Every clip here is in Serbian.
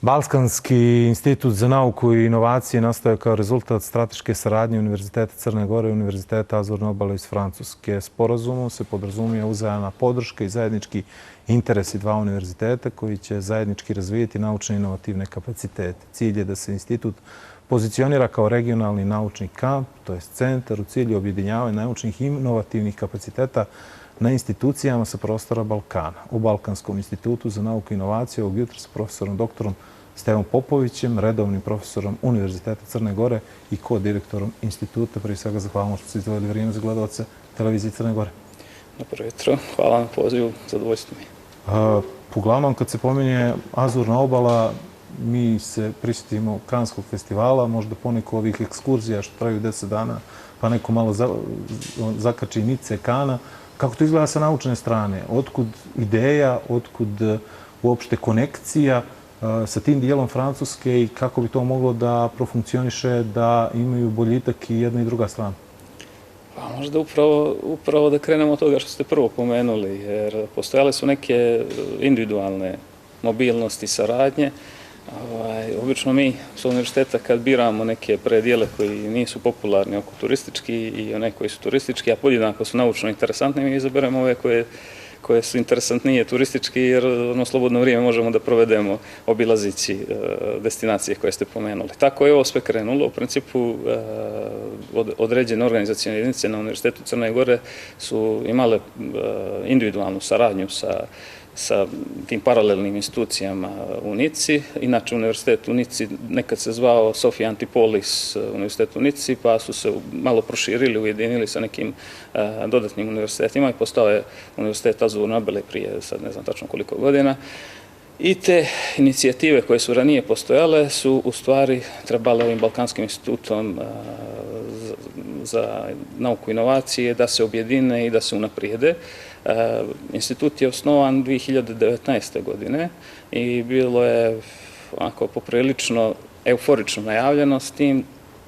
Balkanski institut za nauku i inovacije nastao je kao rezultat strateške saradnje Univerziteta Crne Gore i Univerziteta Azurne obale iz Francuske. Sporazumom se podrazumije uzajamna podrška i zajednički interesi dva univerziteta koji će zajednički razvijeti naučne i inovativne kapacitete. Cilj je da se institut pozicionira kao regionalni naučni kamp, to je centar u cilju objedinjavanja naučnih i inovativnih kapaciteta na institucijama sa prostora Balkana. U Balkanskom institutu za nauku i inovaciju ovog jutra sa profesorom doktorom Stevom Popovićem, redovnim profesorom Univerziteta Crne Gore i ko-direktorom instituta. Prije svega zahvalno što ste izdvojili vrijeme za gledalce televizije Crne Gore. Dobro jutro, hvala na pozivu, zadovoljstvo mi. Uglavnom, kad se pominje Azurna obala, mi se prisjetimo Kanskog festivala, možda poneko ovih ekskurzija što traju 10 dana, pa neko malo zakači Nice, Kana. Kako to izgleda sa naučne strane? Otkud ideja, otkud uopšte konekcija sa tim dijelom Francuske i kako bi to moglo da profunkcioniše, da imaju boljitak i jedna i druga strana? Pa možda upravo da krenemo od toga što ste prvo pomenuli, jer postojale su neke individualne mobilnosti, saradnje. Obično mi s univerziteta kad biramo neke predjele koji nisu popularni oko turistički i one koji su turistički, a podjednako su naučno interesantni, mi izaberemo ove koje su interesantnije turistički, jer slobodno vrijeme možemo da provedemo obilazići destinacije koje ste pomenuli. Tako je ovo sve krenulo. U principu određene organizacijne jedinice na Univerzitetu Crne Gore su imale individualnu saradnju sa tim paralelnim institucijama u Nici. Inače, univerzitet u Nici nekad se zvao Sofia Antipolis univerzitet u Nici, pa su se malo proširili, ujedinili sa nekim dodatnim univerzitetima i postao je univerzitet Azurne obale prije, sad ne znam tačno koliko godina. I te inicijative koje su ranije postojale su u stvari trebale ovim Balkanskim institutom za nauku i inovacije da se objedine i da se unaprijede. Institut je osnovan 2019. godine i bilo je poprilično euforično najavljeno, s tim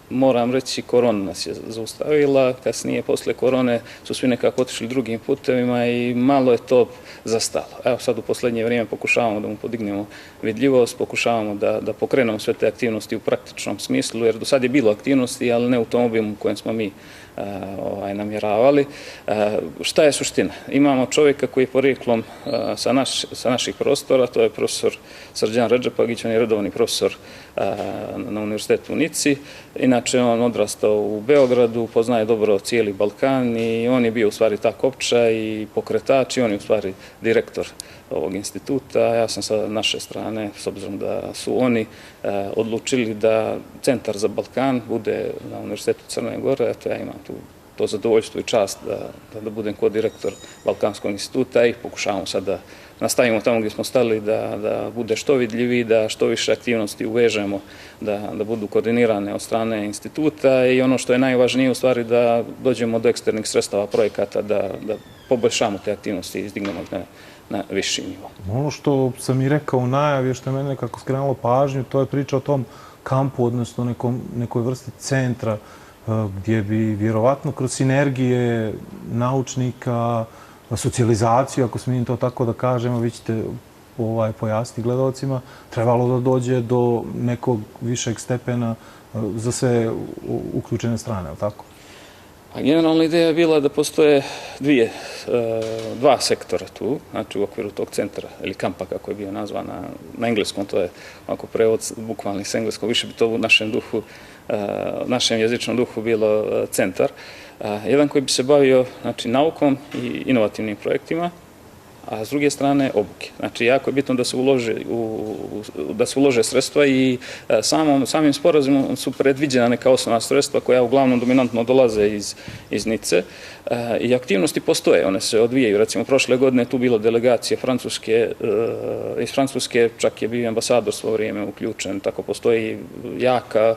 moram reći korona nas je zaustavila, kasnije posle korone su svi nekako otišli drugim putevima i malo je to zastalo. Evo sad u poslednje vrijeme pokušavamo da mu podignemo vidljivost, pokušavamo da pokrenemo sve te aktivnosti u praktičnom smislu, jer do sad je bilo aktivnosti, ali ne u tom obimu u kojem smo mi namjeravali. Šta je suština? Imamo čovjeka koji je porijeklom sa naših prostora, to je profesor Srđan Redžepagić, on je redovni profesor na Univerzitetu u Nici. Inače, on odrastao u Beogradu, poznaje dobro cijeli Balkan i on je bio u stvari ta kopča i pokretač i on je u stvari direktor ovog instituta. Ja sam sa naše strane, s obzirom da su oni odlučili da Centar za Balkan bude na Univerzitetu Crne Gore, eto ja imam tu to zadovoljstvo i čast da budem ko-direktor Balkanskog instituta i pokušavamo sad da nastavimo tamo gdje smo stali, da bude što vidljiviji, da što više aktivnosti uvežemo, da budu koordinirane od strane instituta i ono što je najvažnije u stvari da dođemo do eksternih sredstava projekata, da poboljšamo te aktivnosti i izdignemo ih na viši nivo. Ono što sam i rekao u najavi, što je mene nekako skrenulo pažnju, to je priča o tom kampu, odnosno nekoj vrsti centra gdje bi vjerovatno kroz sinergije naučnika, socijalizaciju, ako smijem to tako da kažemo, vi ćete pojasniti gledalcima, trebalo da dođe do nekog višeg stepena za sve uključene strane, je li tako? Generalna ideja je bila da postoje dva sektora tu, znači u okviru tog centra ili kampa kako je bio nazvan na engleskom, to je ovako prevod bukvalni s engleskog, više bi to u našem duhu, našem jezičnom duhu bilo centar. Jedan koji bi se bavio naukom i inovativnim projektima, a s druge strane obuke. Znači, jako je bitno da se ulože sredstva i samim sporazumom su predviđena neka osnovna sredstva koja uglavnom dominantno dolaze iz Nice i aktivnosti postoje, one se odvijaju. Recimo, prošle godine tu bila delegacija iz Francuske, čak je bio ambasador svo vrijeme uključen, tako postoji jaka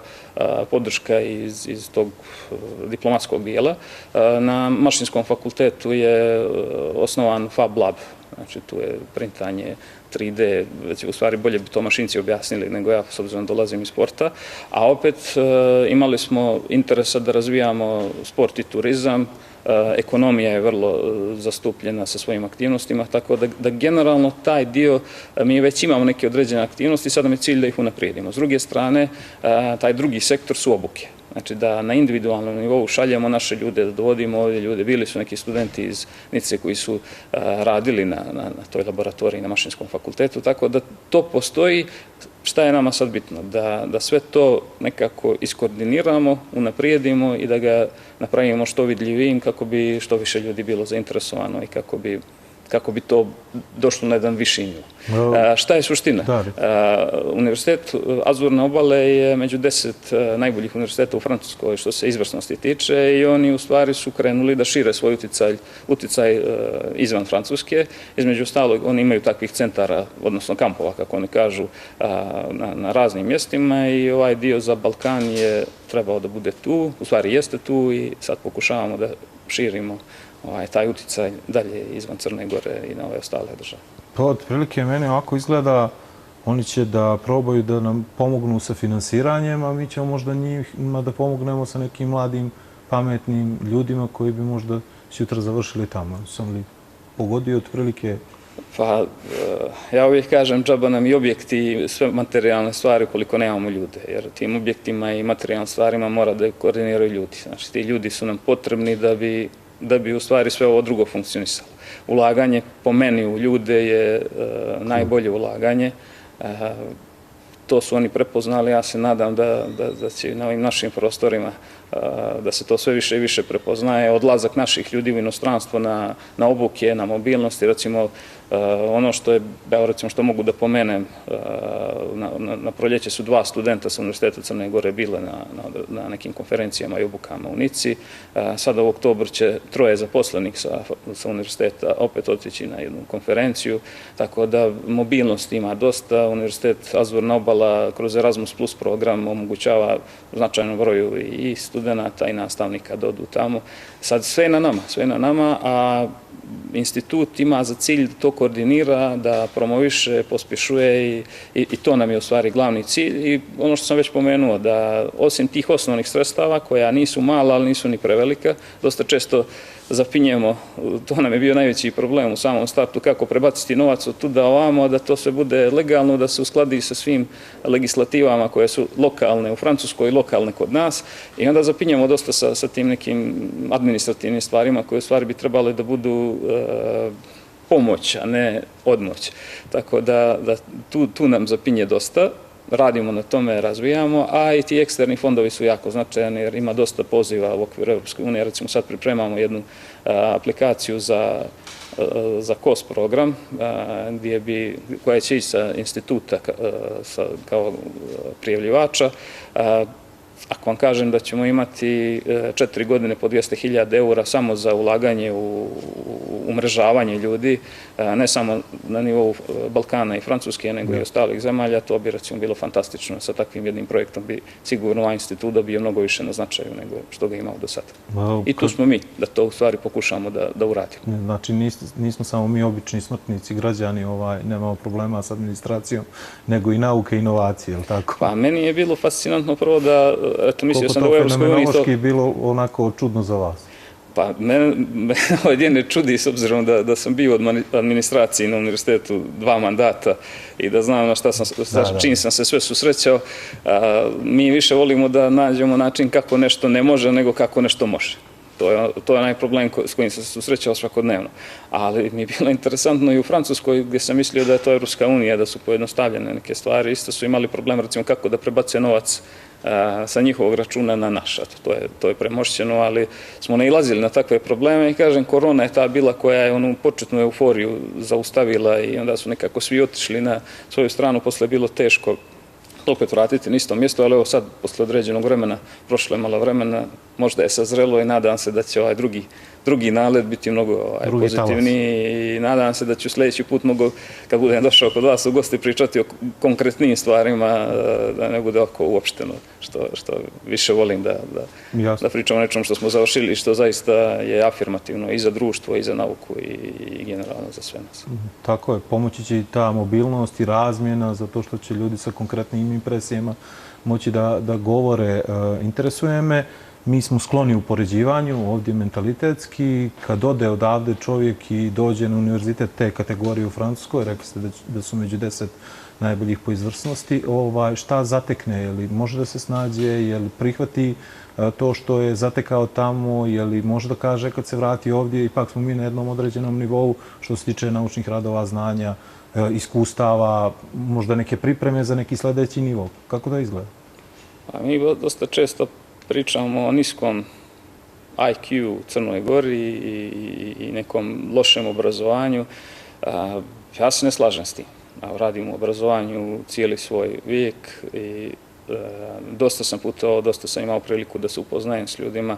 podrška iz tog diplomatskog dijela. Na Mašinskom fakultetu je osnovan Fab Lab, Znači, tu je printanje 3D, već u stvari bolje bi to mašinci objasnili nego ja, s obzirom da dolazim iz sporta. A opet imali smo interesa da razvijamo sport i turizam, ekonomija je vrlo zastupljena sa svojim aktivnostima, tako da generalno taj dio, mi već imamo neke određene aktivnosti, sad nam je cilj da ih unaprijedimo. S druge strane, taj drugi sektor su obuke. Znači da na individualnom nivou šaljemo naše ljude, da dovodimo ovdje ljude. Bili su neki studenti iz Nice koji su radili na toj laboratoriji na Mašinskom fakultetu, tako da to postoji. Šta je nama sad bitno? Da sve to nekako iskoordiniramo, unaprijedimo i da ga napravimo što vidljivijim kako bi što više ljudi bilo zainteresovano i kako bi to došlo na jedan viši nivo. Šta je suština? Univerzitet Azurne obale je među 10 najboljih univerziteta u Francuskoj što se izvrsnosti tiče i oni u stvari su krenuli da šire svoj uticaj izvan Francuske. Između ostalog, oni imaju takvih centara, odnosno kampova, kako oni kažu, na raznim mjestima i ovaj dio za Balkan je trebao da bude tu, u stvari jeste tu i sad pokušavamo da širimo taj uticaj dalje izvan Crne Gore i na ove ostale države. Pa otprilike meni ovako izgleda, oni će da probaju da nam pomognu sa finansiranjem, a mi ćemo možda njima da pomognemo sa nekim mladim, pametnim ljudima koji bi možda sutra završili tamo. Sam li pogodio otprilike? Pa, ja uvijek kažem, džaba nam i objekti i sve materijalne stvari ukoliko nemamo ljude, jer tim objektima i materijalnim stvarima mora da koordiniraju ljudi. Znači, ti ljudi su nam potrebni da bi u stvari sve ovo drugo funkcionisalo. Ulaganje po meni u ljude je najbolje ulaganje. To su oni prepoznali, ja se nadam da će na ovim našim prostorima da se to sve više i više prepoznaje. Odlazak naših ljudi u inostranstvo na obuke, na mobilnosti, recimo ono što je, recimo što mogu da pomenem, na proljeće su 2 studenta sa Univerziteta Crne Gore bile na nekim konferencijama i obukama u Nici. Sada u oktobru će 3 zaposlenih sa univerziteta opet otići na jednu konferenciju, tako da mobilnost ima dosta. Univerzitet Azurna obala kroz Erasmus Plus program omogućava značajnom broju i studenta i nastavnika da odu tamo. Sad sve je na nama, a institut ima za cilj da to koordinira, da promoviše, pospješuje i to nam je u stvari glavni cilj. I ono što sam već pomenuo, da osim tih osnovnih sredstava, koja nisu mala, ali nisu ni prevelika, dosta često zapinjemo, to nam je bio najveći problem u samom startu, kako prebaciti novac od tuda ovamo, da to sve bude legalno, da se uskladi sa svim legislativama koje su lokalne u Francuskoj i lokalne kod nas i onda zapinjemo dosta sa tim nekim administrativnim stvarima koje u stvari bi trebale da budu pomoć, a ne odmoć. Tako da tu nam zapinje dosta. Radimo na tome, razvijamo, a i ti eksterni fondovi su jako značajni jer ima dosta poziva u okviru Europske unije. Recimo sad pripremamo jednu aplikaciju za KOS program koja će ići sa instituta kao prijavljivača. Ako vam kažem da ćemo imati 4 godine po 200.000 eura samo za ulaganje u umrežavanje ljudi, ne samo na nivou Balkana i Francuske, nego i ostalih zemalja, to bi recimo bilo fantastično. Sa takvim jednim projektom bi sigurno ovaj institut dobio mnogo više na značaju nego što ga imao do sada. I tu smo mi, da to u stvari pokušamo da uradimo. Znači nismo samo mi obični smrtnici, građani, nemamo problema s administracijom, nego i nauke i inovacije, je li tako? Pa meni je bilo fascinantno prvo da koliko to fenomenološki je bilo onako čudno za vas? Pa mene ovdje ne čudi s obzirom da sam bio od administraciji na univerzitetu 2 mandata i da znam čim sam se sve susrećao. Mi više volimo da nađemo način kako nešto ne može nego kako nešto može. To je onaj problem s kojim sam se susrećao svakodnevno. Ali mi je bilo interesantno i u Francuskoj gdje sam mislio da je to Europska unija, da su pojednostavljene neke stvari. Isto su imali problem recimo kako da prebace novac sa njihovog računa na naš. To je premošćeno, ali smo nailazili na takve probleme i kažem, korona je ta bila koja je onu početnu euforiju zaustavila i onda su nekako svi otišli na svoju stranu, posle je bilo teško opet vratiti na isto mjesto, ali evo sad, posle određenog vremena, prošlo je malo vremena, možda je sazrelo i nadam se da će ovaj drugi drugi nalet biti mnogo pozitivniji i nadam se da ću sljedeći put mogu, kad budem došao kod vas u gosti, pričati o konkretnim stvarima, da ne bude ovako uopšteno, što više volim da pričam o nečem što smo završili i što zaista je afirmativno i za društvo, i za nauku i generalno za sve nas. Tako je, pomoći će i ta mobilnost i razmjena, zato što će ljudi sa konkretnim impresijama moći da govore. Interesuje me, mi smo skloni u poređivanju, ovdje mentalitetski. Kad ode odavde čovjek i dođe na univerzitet te kategorije u Francuskoj, rekli ste da su među 10 najboljih po izvrsnosti, šta zatekne? Je li može da se snađe? Je li prihvati to što je zatekao tamo? Je li može da kaže kad se vrati ovdje, ipak smo mi na jednom određenom nivou što se tiče naučnih radova, znanja, iskustava, možda neke pripreme za neki sljedeći nivo? Kako da izgleda? Mi dosta često pričamo o niskom IQ u Crnoj Gori i nekom lošem obrazovanju. Ja se ne slažem s tim. Radim u obrazovanju cijeli svoj vijek i dosta sam putovao, dosta sam imao priliku da se upoznajem s ljudima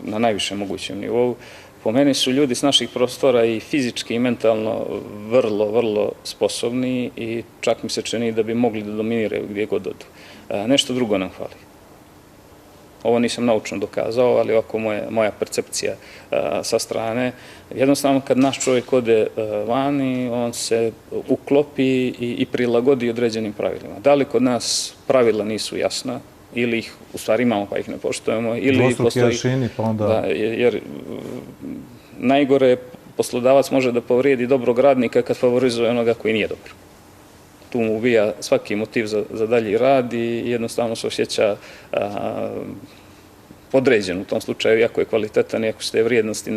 na najvišem mogućem nivou. Po meni su ljudi s naših prostora i fizički i mentalno vrlo, vrlo sposobni i čak mi se čini da bi mogli da dominiraju gdje god odu. Nešto drugo nam fali. Ovo nisam naučno dokazao, ali ovako moja percepcija sa strane. Jednostavno, kad naš čovjek ode vani, on se uklopi i prilagodi određenim pravilima. Da li kod nas pravila nisu jasna, ili ih u stvari imamo pa ih ne poštujemo, ili postoji... pa onda... Jer najgore poslodavac može da povrijedi dobrog radnika kad favorizuje onoga koji nije dobro. Tu mu ubija svaki motiv za dalji rad i jednostavno se osjeća podređen u tom slučaju, iako je kvalitetan, iako se te vrijednosti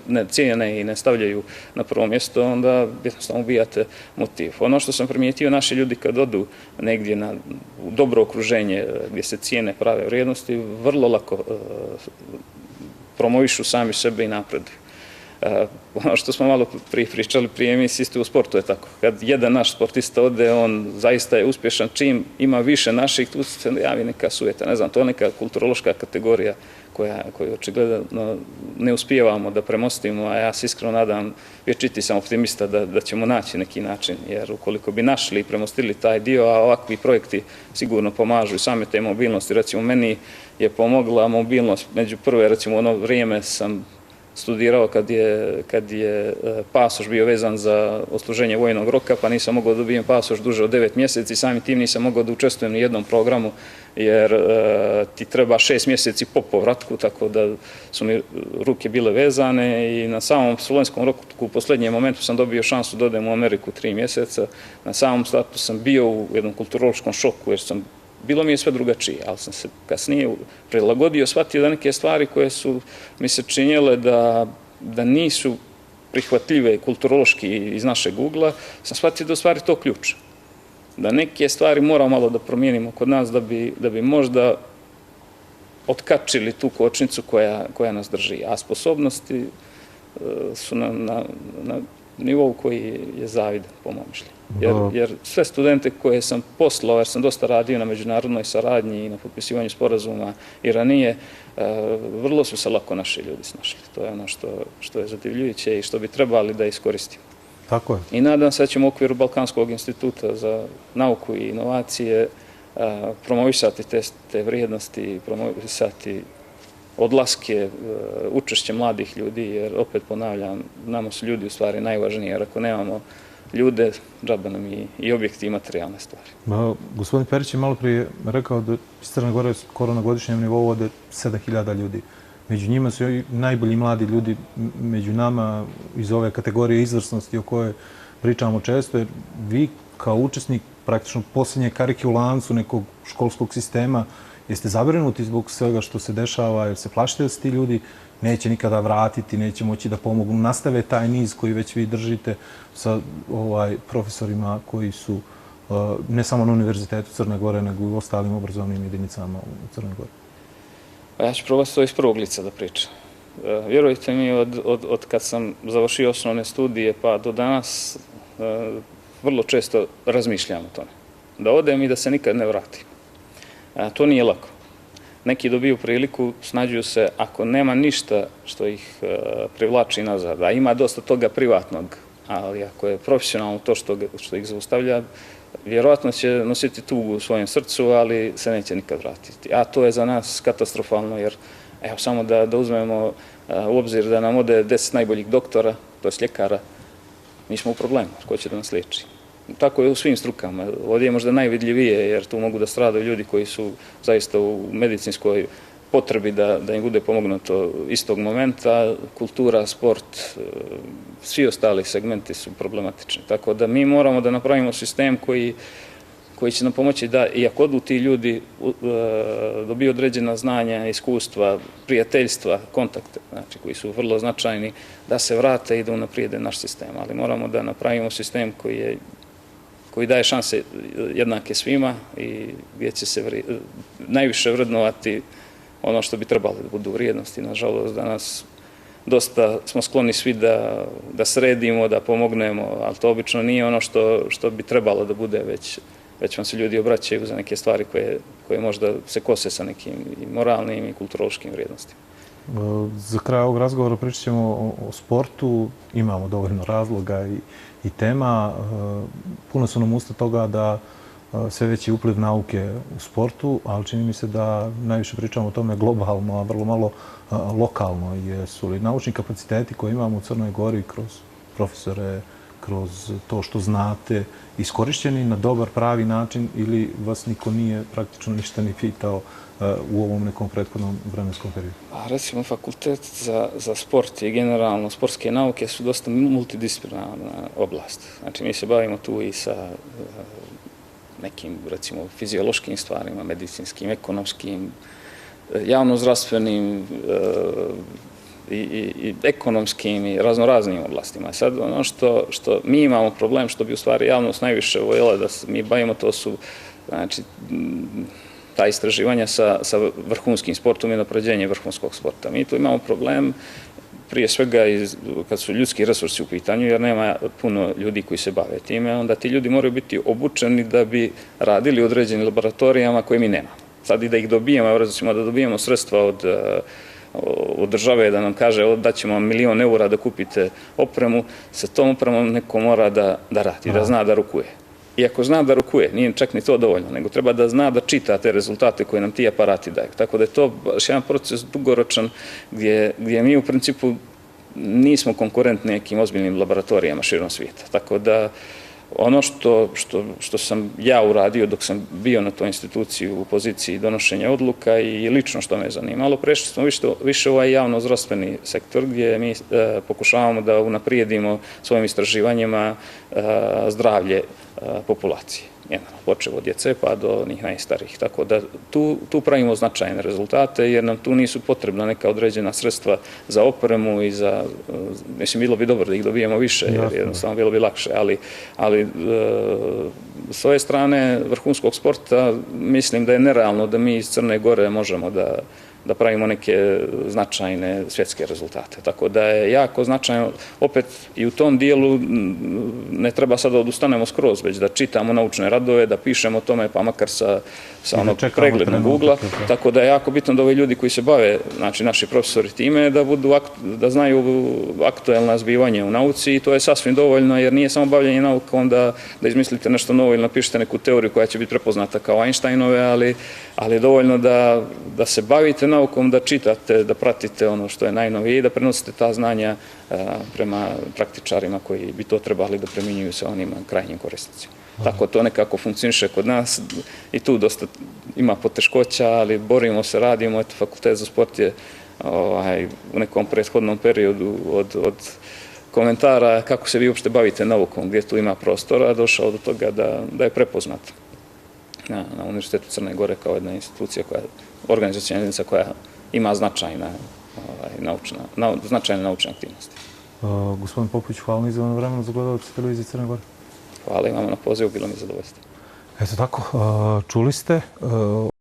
ne cijene i ne stavljaju na prvo mjesto, onda jednostavno ubijate motiv. Ono što sam primijetio, naši ljudi kad odu negdje u dobro okruženje gdje se cijene prave vrijednosti, vrlo lako promovišu sami sebe i napreduju. Ono što smo malo pričali prije emisije, isto u sportu je tako. Kad jedan naš sportista ode, on zaista je uspješan. Čim ima više naših, tu se javi neka sujeta. Ne znam, to je neka kulturološka kategorija koju očigledno ne uspijevamo da premostimo, a ja se iskreno nadam, vječiti sam optimista da ćemo naći neki način, jer ukoliko bi našli i premostili taj dio, a ovakvi projekti sigurno pomažu i same te mobilnosti. Recimo, meni je mobilnost među prve, recimo, ono vrijeme sam studirao kad je pasoš bio vezan za odsluženje vojnog roka, pa nisam mogao da dobijem pasoš duže od 9 mjeseci, samim tim nisam mogao da učestvujem ni jednom programu, jer ti treba 6 mjeseci po povratku, tako da su mi ruke bile vezane i na samom slovenskom roku u posljednjem momentu sam dobio šansu da odem u Ameriku 3 mjeseca. Na samom startu sam bio u jednom kulturološkom šoku, jer bilo mi je sve drugačije, ali sam se kasnije prilagodio, shvatio da neke stvari koje su mi se činjele da nisu prihvatljive kulturološki iz našeg ugla, sam shvatio da u stvari to ključ. Da neke stvari moramo malo da promijenimo kod nas da bi možda otkačili tu kočnicu koja nas drži. A sposobnosti su na nivou koji je zavidan, po mom mišljenju. Jer sve studente koje sam poslao, jer sam dosta radio na međunarodnoj saradnji i na potpisivanju sporazuma i ranije, vrlo su se lako naši ljudi snašli. To je ono što je zadivljujuće i što bi trebali da iskoristimo. Tako je. I nadam se da ćemo u okviru Balkanskog instituta za nauku i inovacije promovisati te vrijednosti, promovisati odlaske, učešće mladih ljudi, jer opet ponavljam, nama su ljudi u stvari najvažniji, jer ako nemamo ljude, džaba nam i objekti i materijalne stvari. Gospodin Perić je malo prije rekao da iz Crne Gore skoro na godišnjem nivou ode 7000 ljudi. Među njima su i najbolji mladi ljudi među nama iz ove kategorije izvrsnosti o kojoj pričamo često, jer vi kao učesnik praktično posljednje karike u lancu nekog školskog sistema, jeste zabrinuti zbog svega što se dešava, jer se plašite da se ti ljudi neće nikada vratiti, neće moći da pomognu, nastave taj niz koji već vi držite sa profesorima koji su ne samo na Univerzitetu Crne Gore, nego i u ostalim obrazovnim jedinicama u Crnoj Gori? Ja ću probati to iz prvog lica da pričam. Vjerujte mi, od kad sam završio osnovne studije pa do danas, vrlo često razmišljam o tome. Da odem i da se nikad ne vratim. To nije lako. neki dobiju priliku, snađuju se, ako nema ništa što ih privlači nazad, a ima dosta toga privatnog, ali ako je profesionalno to što ih zaustavlja, vjerojatno će nositi tugu u svojem srcu, ali se neće nikad vratiti. A to je za nas katastrofalno, jer evo samo da uzmemo u obzir da nam ode 10 najboljih doktora, to je ljekara, mi smo u problemu, ko će da nas liječi. Tako je u svim strukama. Ovdje je možda najvidljivije, jer tu mogu da stradaju ljudi koji su zaista u medicinskoj potrebi da im bude pomognuto istog momenta. Kultura, sport, svi ostali segmenti su problematični. Tako da mi moramo da napravimo sistem koji će nam pomoći da, iako odu ti ljudi, dobiju određena znanja, iskustva, prijateljstva, kontakte, znači koji su vrlo značajni, da se vrate i da unaprijede naš sistem. Ali moramo da napravimo sistem koji daje šanse jednake svima i gdje će se najviše vrednovati ono što bi trebalo da budu vrijednosti. Nažalost, danas dosta smo skloni svi da sredimo, da pomognemo, ali to obično nije ono što bi trebalo da bude, već vam se ljudi obraćaju za neke stvari koje možda se kose sa nekim i moralnim i kulturološkim vrijednostima. Za kraj ovog razgovora pričat ćemo o sportu. Imamo dovoljno razloga i tema. Puno su nam usta toga da sve veći upliv nauke u sportu, ali čini mi se da najviše pričamo o tome globalno, a vrlo malo lokalno. Jesu li naučni kapaciteti koje imamo u Crnoj Gori kroz profesore, kroz to što znate, iskorišćeni na dobar, pravi način ili vas niko nije praktično ništa ni pitao u ovom nekom prethodnom vremenskom periodu? Recimo, fakultet za sport i generalno sportske nauke su dosta multidisciplinarna oblast. Znači, mi se bavimo tu i sa nekim, recimo, fiziološkim stvarima, medicinskim, ekonomskim, javnozdravstvenim i ekonomskim i raznoraznim oblastima. Sad, ono što mi imamo problem, što bi u stvari javnost najviše voljela da mi bavimo, to su, znači, ta istraživanja sa vrhunskim sportom i unapređenje vrhunskog sporta. Mi tu imamo problem, prije svega kad su ljudski resursi u pitanju, jer nema puno ljudi koji se bave time, onda ti ljudi moraju biti obučeni da bi radili u određenim laboratorijama koje mi nemamo. Sad i da ih dobijemo, recimo da dobijemo sredstva od države da nam kaže da ćemo vam 1.000.000 eura da kupite opremu, sa tom opremom neko mora da radi, da zna da rukuje. I ako zna da rukuje, nije čak ni to dovoljno, nego treba da zna da čita te rezultate koje nam ti aparati daju. Tako da je to baš jedan proces dugoročan gdje mi u principu nismo konkurentni nekim ozbiljnim laboratorijama širom svijeta. Tako da ono što sam ja uradio dok sam bio na toj instituciji u poziciji donošenja odluka i lično što me zanimalo, prešli smo više u ovaj javno-zdravstveni sektor gdje mi pokušavamo da unaprijedimo svojim istraživanjima zdravlje populacije. Počev od djece pa do onih najstarijih. Tako da tu pravimo značajne rezultate jer nam tu nisu potrebna neka određena sredstva za opremu i za, mislim, bilo bi dobro da ih dobijemo više jer jednostavno bilo bi lakše, ali s ove strane vrhunskog sporta mislim da je nerealno da mi iz Crne Gore možemo da pravimo neke značajne svjetske rezultate. Tako da je jako značajno, opet i u tom dijelu ne treba sad da odustanemo skroz, već da čitamo naučne radove, da pišemo o tome, pa makar sa onog preglednog ugla. Tako da je jako bitno da ovi ljudi koji se bave, znači naši profesori time, da znaju aktuelna zbivanja u nauci i to je sasvim dovoljno, jer nije samo bavljanje naukom da izmislite nešto novo ili napišete neku teoriju koja će biti prepoznata kao Einsteinove, ali je dovoljno da se bavite naukom, da čitate, da pratite ono što je najnovije i da prenosite ta znanja prema praktičarima koji bi to trebali da primjenjuju sa onim krajnjim korisnicima. Tako to nekako funkcioniše kod nas i tu dosta ima poteškoća, ali borimo se, radimo. Eto, Fakultet za sport je u nekom prethodnom periodu od komentara kako se vi uopšte bavite naukom, gdje tu ima prostora, došao do toga da je prepoznat na Univerzitetu Crne Gore kao jedna institucija, organizacijna jedinica koja ima značajne naučne aktivnosti. Gospodin Popović, hvala na izdvojenom vremenu za gledalce televizije Crne Gore. Hvala i vama na pozivu, bilo mi je zadovoljstvo. Eto tako, čuli ste.